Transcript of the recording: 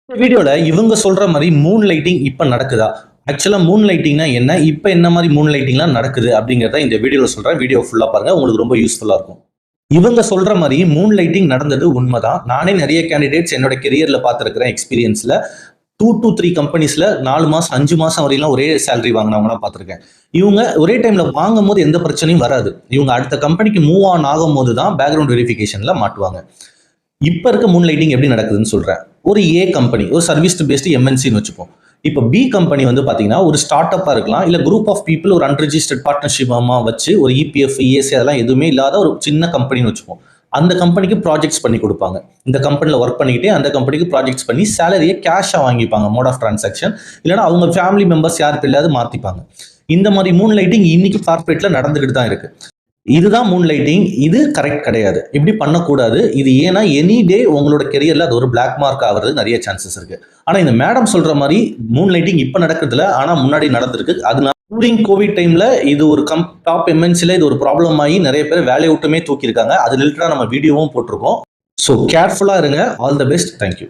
இந்த வீடியோல இவங்க சொல்ற மாதிரி மூன் லைட்டிங் இப்ப நடக்குதா? ஆக்சுவலா மூன் லைட்டிங்னா என்ன? இப்ப என்ன மாதிரி மூன் லைட்டிங்லாம் நடக்குது அப்படிங்கிறத இந்த வீடியோல சொல்றேன். வீடியோ ஃபுல்லா பாருங்க. உங்களுக்கு ரொம்ப யூஸ்ஃபுல்லா இருக்கும். இவங்க சொல்ற மாதிரி மூன் லைட்டிங் நடந்தது உண்மைதான். நானே நிறைய கேண்டிடேட்ஸ் என்னோட கெரியர்ல பார்த்திருக்கிறேன் எக்ஸ்பீரியன்ஸ்ல. 2 to 3 கம்பெனிஸ்ல 4 மாசம் 5 மாசம் வரையிலாம் ஒரே சேலரி வாங்கினவங்களாம் பார்த்திருக்கேன். இவங்க ஒரே டைம்ல வாங்கும்போது எந்த பிரச்சனையும் வராது. இவங்க அடுத்த கம்பெனிக்கு மூவ் ஆன் ஆகும்போது தான் பேக்ரவுண்ட் வெரிஃபிகேஷன்ல மாட்டுவாங்க. இப்ப இருக்க மூன் லைட்டிங் எப்படி நடக்குதுன்னு சொல்றேன். ஒரு ஏ கம்பெனி, ஒரு சர்வீஸ் பேஸ்டு எம்என்சின்னு வச்சுப்போம். இப்போ பி கம்பெனி வந்து பாத்தீங்கன்னா ஒரு ஸ்டார்ட் அப்பா இருக்கலாம், இல்ல குரூப் ஆஃப் பீப்புள் ஒரு அன்ரிஜிஸ்டர்ட் பார்ட்னர்ஷிப்பா வச்சு ஒரு இபிஎஃப் இஎஸ்சி அதெல்லாம் எதுவுமே இல்லாத ஒரு சின்ன கம்பெனின்னு வச்சுப்போம். அந்த கம்பெனிக்கு ப்ராஜெக்ட்ஸ் பண்ணி கொடுப்பாங்க. இந்த கம்பெனியில் ஒர்க் பண்ணிக்கிட்டே அந்த கம்பெனிக்கு ப்ராஜெக்ட்ஸ் பண்ணி சேலரியை கேஷாக வாங்கிப்பாங்க, மோட் ஆஃப் டிரான்சாக்ஷன். இல்லைன்னா அவங்க ஃபேமிலி மெம்பர்ஸ் யாருக்கு இல்லாத மாத்திப்பாங்க. இந்த மாதிரி மூன் லைட்டிங் இன்னைக்கு கார்பரேட்ல நடந்துகிட்டு தான் இருக்கு. இதுதான் மூன் லைட்டிங். இது கரெக்ட் கிடையாது. இப்படி பண்ணக்கூடாது. இது ஏன்னா எனி டே உங்களோட கெரியர்ல அது ஒரு பிளாக் மார்க் ஆகிறது நிறைய சான்சஸ் இருக்கு. ஆனா இந்த மேடம் சொல்ற மாதிரி மூன் லைட்டிங் இப்ப நடக்கிறதுல ஆனா முன்னாடி நடந்திருக்கு. அதனால டூரிங் கோவிட் டைம்ல இது ஒரு டாப் எம்என்சில இது ஒரு ப்ராப்ளம் ஆகி நிறைய பேர் வேலையை விட்டுமே தூக்கியிருக்காங்க. அது ரிலேட்டடா நம்ம வீடியோவும் போட்டிருக்கோம். ஸோ கேர்ஃபுல்லா இருங்க. All the best. தேங்க்யூ.